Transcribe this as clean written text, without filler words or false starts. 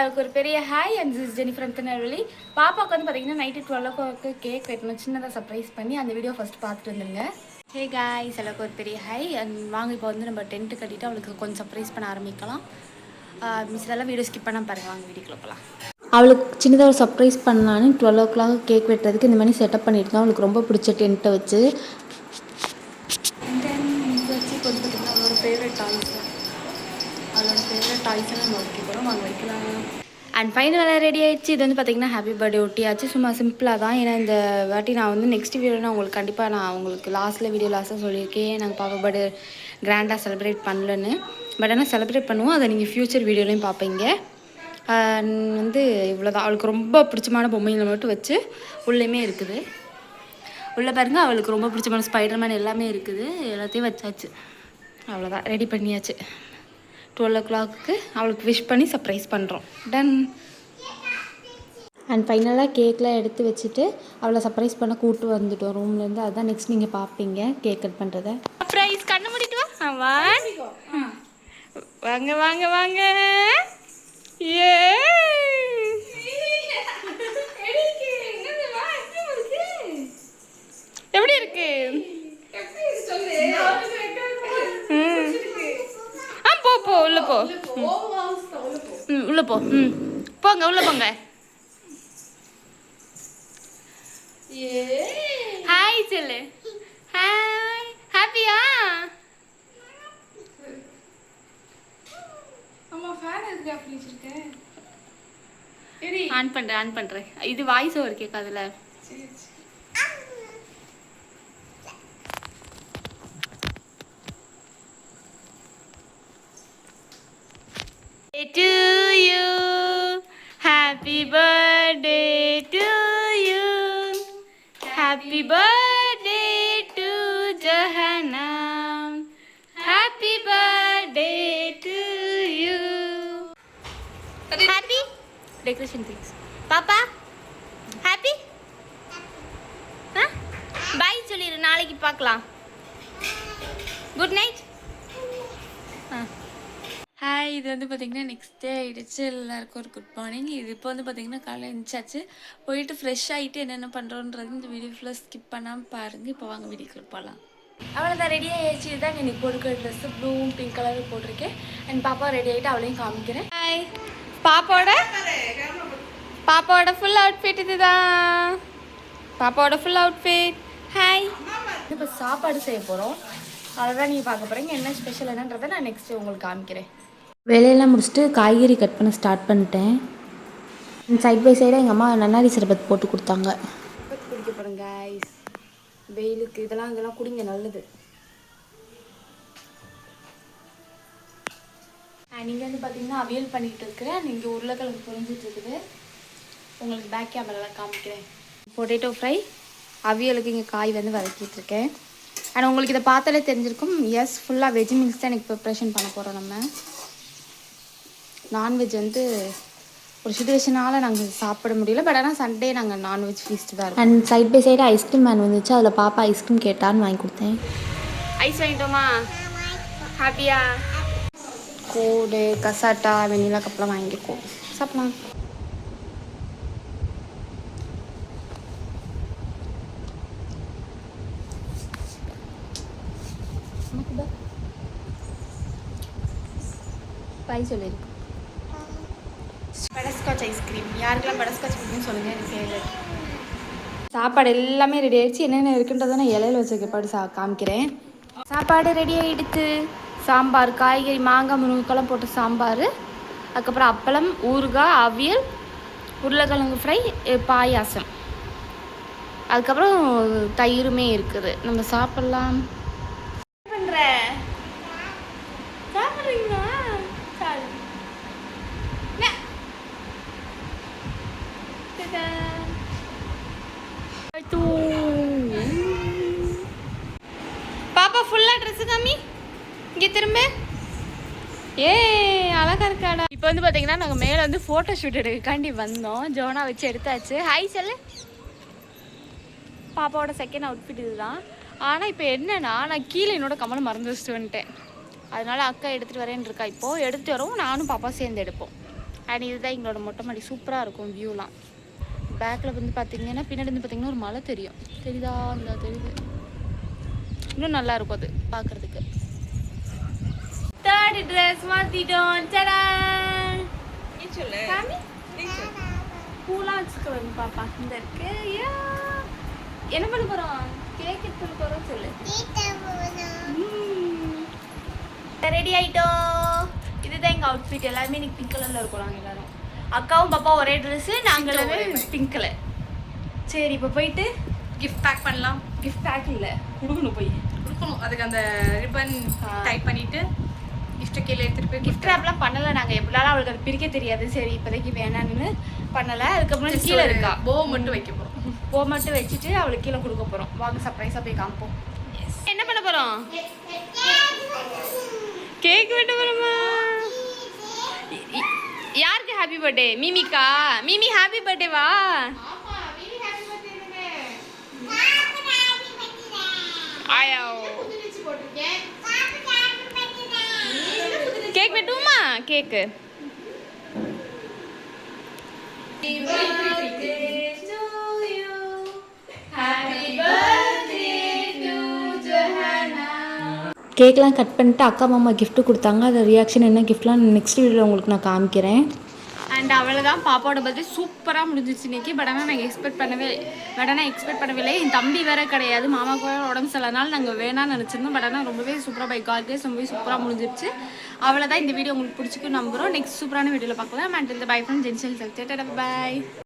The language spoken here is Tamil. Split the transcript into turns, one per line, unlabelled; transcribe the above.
எல்லாருக்கும் ஒரு பெரிய hi and this Jenny from Tirunelveli. பாப்பாவுக்கு வந்து பார்த்தீங்கன்னா நைட்டு 12 கேக் வெட்டணும், சின்னதாக சர்ப்ரைஸ் பண்ணி அந்த வீடியோ ஃபஸ்ட் பார்த்துட்டு வந்துருங்க. ஹே காய்ஸ், எல்லாருக்கும் ஒரு பெரிய ஹாய் அண்ட் வாங்க இப்போ வந்து நம்ம டென்ட்டு கட்டிட்டு அவளுக்கு கொஞ்சம் சர்ப்ரைஸ் பண்ண ஆரம்பிக்கலாம். மிஸ்ஸெல்லாம் வீடியோ ஸ்கிப் பண்ணால் பாருங்கள், வாங்க வீடியோக்குள்ள போகலாம். அவளுக்கு சின்னதாக ஒரு சர்ப்ரைஸ் பண்ணலான்னு 12 கேக் வெட்டுறதுக்கு இந்த மாதிரி செட்டப் பண்ணியிருக்கேன். அவளுக்கு ரொம்ப பிடிச்ச டென்ட்டை வச்சு இப்போ வந்து பார்த்திங்கன்னா அவளோட ஃபேவரட் டாய்ஸ்லாம் நம்ம வைக்க போகிறோம். வாங்க வைக்கலாம். அண்ட் ஃபைனலாக ரெடி ஆகிடுச்சு. இது வந்து பார்த்திங்கன்னா ஹாப்பி பர்த்டே ஒட்டியாச்சு. சும்மா சிம்பிளாக தான். ஏன்னா இந்த வாட்டி நான் வந்து நெக்ஸ்ட் வீடியோ நான் உங்களுக்கு கண்டிப்பாக நான் உங்களுக்கு லாஸ்ட்டாக சொல்லியிருக்கேன், நாங்கள் பாப்பா பர்த்டே கிராண்டாக செலிப்ரேட் பண்ணலன்னு. பட் ஆனால் செலிப்ரேட் பண்ணுவோம், அதை நீங்கள் ஃப்யூச்சர் வீடியோலையும் பார்ப்பீங்க. வந்து இவ்வளோதான். அவளுக்கு ரொம்ப பிடிச்சமான பொம்மைகளை மட்டும் வச்சு உள்ளேயுமே இருக்குது. உள்ளே பாருங்கள், அவளுக்கு ரொம்ப பிடிச்சமான ஸ்பைடர்மேன் எல்லாமே இருக்குது. எல்லாத்தையும் வச்சாச்சு. அவ்வளோதான், ரெடி பண்ணியாச்சு. 12 அவளுக்கு விஷ் பண்ணி சர்ப்ரைஸ் பண்ணுறோம். டன். அண்ட் ஃபைனலாக கேக்லாம் எடுத்து வச்சுட்டு அவளை சர்ப்ரைஸ் பண்ண கூப்பிட்டு வந்துட்டோம் ரூம்லேருந்து. அதுதான் நெக்ஸ்ட் நீங்கள் பார்ப்பீங்க கேக் கட் பண்ணுறத. சர்ப்ரைஸ் கண்ணு மூடிட்டு வா. வாங்க வாங்க வாங்க. ஏ எப்படி இருக்கு? போ உள்ள போ. உள்ள போ. போங்க உள்ள போங்க. ஹாய் சொல்லு. ஹாய். ஹாப்பியா?
அம்மா ஃபேன் எதுக்கு ஆஃப் பண்ணிச்சிருக்க?
ஆன் பண்றேன். இது வாய்ஸ் ஓவர் கேட்காதுல. To you, happy birthday to you, happy birthday to Johanna, happy birthday to you. Happy decoration please. Papa happy? Bye சொல்லிரு, நாளைக்கு பார்க்கலாம். Good night. ஹாய், இது வந்து பார்த்திங்கன்னா நெக்ஸ்ட் டே ஆகிடுச்சு. எல்லாருக்கும் ஒரு குட் மார்னிங். இது இப்போ வந்து பார்த்திங்கன்னா காலையில் எழுந்திரிச்சாச்சு. போயிட்டு ஃப்ரெஷ் ஆகிட்டு என்னென்ன பண்ணுறோன்றது இந்த வீடியோ ஃபுல்லாக ஸ்கிப் பண்ணாமல் பாருங்கள். இப்போ வாங்க வீடியோக்கு போகலாம். அவ்வளோதான், ரெடி ஆகிடுச்சு. இதுதான் எனக்கு போட்டுக்கிற ட்ரெஸ்ஸு ப்ளூவும் பிங்க் கலர் போட்டிருக்கேன். அண்ட் பாப்பா ரெடி ஆகிட்டு அவளையும் காமிக்கிறேன். ஹாய், பாப்பாவோட ஃபுல் அவுட்ஃபிட் இதுதான். பாப்பாவோட ஃபுல் அவுட்ஃபிட். ஹாய், இப்போ சாப்பாடு செய்ய போகிறோம். அதை தான் நீங்கள் பார்க்க போகிறீங்க. என்ன ஸ்பெஷல் என்னன்றதை நான் நெக்ஸ்ட்டு உங்களுக்கு காமிக்கிறேன். வேலையெல்லாம் முடிச்சுட்டு காய்கறி கட் பண்ண ஸ்டார்ட் பண்ணிட்டேன். சைட் பை சைடாக எங்கள் அம்மா நன்னாரி சர்பத் போட்டு கொடுத்தாங்க. குடிக்க போகிறேன் காய்ஸ். வெயிலுக்கு இதெல்லாம் குடிங்க, நல்லது. நீங்கள் வந்து பார்த்தீங்கன்னா அவியல் பண்ணிகிட்டு இருக்கிறேன். நீங்கள் உருளைக்கிழங்கு புரிஞ்சிட்டு இருக்குது. உங்களுக்கு பேக் கேமராலாம் காமிக்கிறேன். பொட்டேட்டோ ஃப்ரை, அவியலுக்கு இங்கே காய் வந்து வதக்கிட்டு இருக்கேன். ஆனால் உங்களுக்கு இதை பார்த்தாலே தெரிஞ்சிருக்கும். எஸ், ஃபுல்லாக வெஜ் மீல்ஸ் தான் எனக்கு ப்ரிப்ரேஷன் பண்ண போகிறோம். நம்ம நான்வெஜ் வந்து ஒரு சுச்சுவேஷனால் நாங்கள் சாப்பிட முடியல. பட் ஆனால் சண்டே நாங்கள் நான்வெஜ் ஃபீஸ்ட் தான் இருக்கும். And side by side ice cream man வந்துச்சு. அதில் பாப்பா ஐஸ்கிரீம் கேட்டான்னு வாங்கி கொடுத்தேன். ஐஸ் வாங்கிட்டோமா? ஹாப்பியா? கோடு, கசாட்டா, வெண்ணிலா கப்பெல்லாம் வாங்கிக்கோ, சாப்பிடலாம். பாய் சொல்லியிருக்கு. Butterscotch ice cream. யாருக்கெல்லாம் பட்டர்ஸ்காட்ச் பிடிக்குன்னு சொல்லுங்கள், எனக்கு ஃபேவரட். சாப்பாடு எல்லாமே ரெடி ஆகிடுச்சு. என்னென்ன இருக்குன்றதை நான் இலையில வச்சுருக்க காமிக்கிறேன். சாப்பாடு ரெடி ஆகிடுச்சு. சாம்பார், காய்கறி, மாங்காய், முருங்கைக்கெல்லாம் போட்டு சாம்பார், அதுக்கப்புறம் அப்பளம், ஊறுகாய், அவியல், உருளைக்கிழங்கு ஃப்ரை, பாயாசம், அதுக்கப்புறம் தயிருமே இருக்குது. நம்ம சாப்பிட்லாம். பண்ணுற சாப்பிட்றீங்களா? பாப்பா ஃபுல்லா ட்ரெஸ் காமி. இங்கே திரும்ப. ஏ அழகா இருக்காடா. இப்போ வந்து பார்த்தீங்கன்னா நாங்கள் மேலே வந்து ஃபோட்டோ ஷூட் எடுக்காண்டி வந்தோம். ஜோனா வச்சு எடுத்தாச்சு. ஹாய் சொல்லு. பாப்பாவோட செகண்ட் அவுட்ஃபிட் இதுதான். ஆனால் இப்போ என்னன்னா, நான் கீழே என்னோட கமலை மறந்து வச்சுட்டு வந்துட்டேன். அதனால அக்கா எடுத்துகிட்டு வரேன்னு இருக்கா. இப்போது எடுத்துகிட்டு வரவும் நானும் பாப்பா சேர்ந்து எடுப்போம். அண்ட் இதுதான் எங்களோட மொட்டை மாடி. சூப்பராக இருக்கும் வியூலாம். பேக்கில் வந்து பார்த்தீங்கன்னா பின்னாடி வந்து பார்த்தீங்கன்னா ஒரு மலை தெரியும். தெரியுதா? இந்த தெரியுது. இன்னும் நல்லா இருக்கும் அது பார்க்குறதுக்கு. Third dress மாற்றிட்டோம். சடா பூலாம் வச்சுக்க வந்து பாப்பா. இந்த இருக்கு. என்ன பண்ண போகிறோம்? கேக் எடுத்து போகிறோம் சொல்லு. ரெடி ஆகிட்டோம். இதுதான் எங்கள் அவுட்ஃபிட். எல்லாருமே இன்னைக்கு பிங்க் கலரில் இருக்கோம். நாங்கள் எல்லாரும் அக்காவும் பாப்பா ஒரே ட்ரெஸ்ஸு, நாங்கள் எல்லாமே பிங்க் கலர். சரி இப்போ போயிட்டு
கிஃப்ட் பேக் பண்ணலாம்.
கிஃப்ட் பேக் இல்லை, கொடுக்கணும். போய்
கொடுக்கணும். அதுக்கு அந்த ரிப்பன் டைப் பண்ணிட்டு கிஃப்ட்டை கீழே எடுத்துகிட்டு போய்
கிஃப்ட் ரேப்லாம் பண்ணலை நாங்கள். எப்படினாலும் அவளுக்கு அது பிரிக்க தெரியாது. சரி இப்போதைக்கு வேணான்னு பண்ணலை. அதுக்கப்புறம் கீழே இருக்கா
போ மட்டும் வைக்க போகிறோம்.
போ மட்டும் வச்சுட்டு அவளுக்கு கீழே கொடுக்க போகிறோம். வாங்க சர்ப்ரைஸாக போய் காமிப்போம். என்ன பண்ண போகிறோம்? கேக் வெட்ட போகிறோமா? யாருக்கு ஹாப்பி பர்த்டே? மிமிக்கா? மிமி ஹாப்பி பர்த்டேவா? ஆயா கேக் வெட்டுவோமா? கேக்கு கேக்லாம் கட் பண்ணிட்டு அக்கா மாமா கிஃப்ட்டு கொடுத்தாங்க. அது ரியாக்ஷன் என்ன கிஃப்ட்லாம் நெக்ஸ்ட் வீடியோவில் உங்களுக்கு நான் காமிக்கிறேன். அண்ட் அவ்வளோதான். பாப்பாவோட பர்த்டே சூப்பராக முடிஞ்சிச்சு இன்றைக்கி. பட் ஆனால் நாங்கள் எக்ஸ்பெக்ட் பண்ணவே இல்லை. என் தம்பி வேறு கிடையாது. மாமாவுக்கு வேறு உடம்பு சரியில்லைனாலும் நாங்கள் வேணாம்னு நினச்சிருந்தோம். பட் ஆனால் ரொம்பவே சூப்பராக பை காட் கிரேஸ் ரொம்பவே சூப்பராக முடிஞ்சிருச்சு. அவ்வளோதான். இந்த வீடியோ உங்களுக்கு பிடிச்சிக்கு நம்புகிறோம். நெக்ஸ்ட் சூப்பரான வீடியோவில் பார்க்கலாம். அண்ட் இந்த பை ஃப்ரம் ஜென்சல் செல்டேட். பை.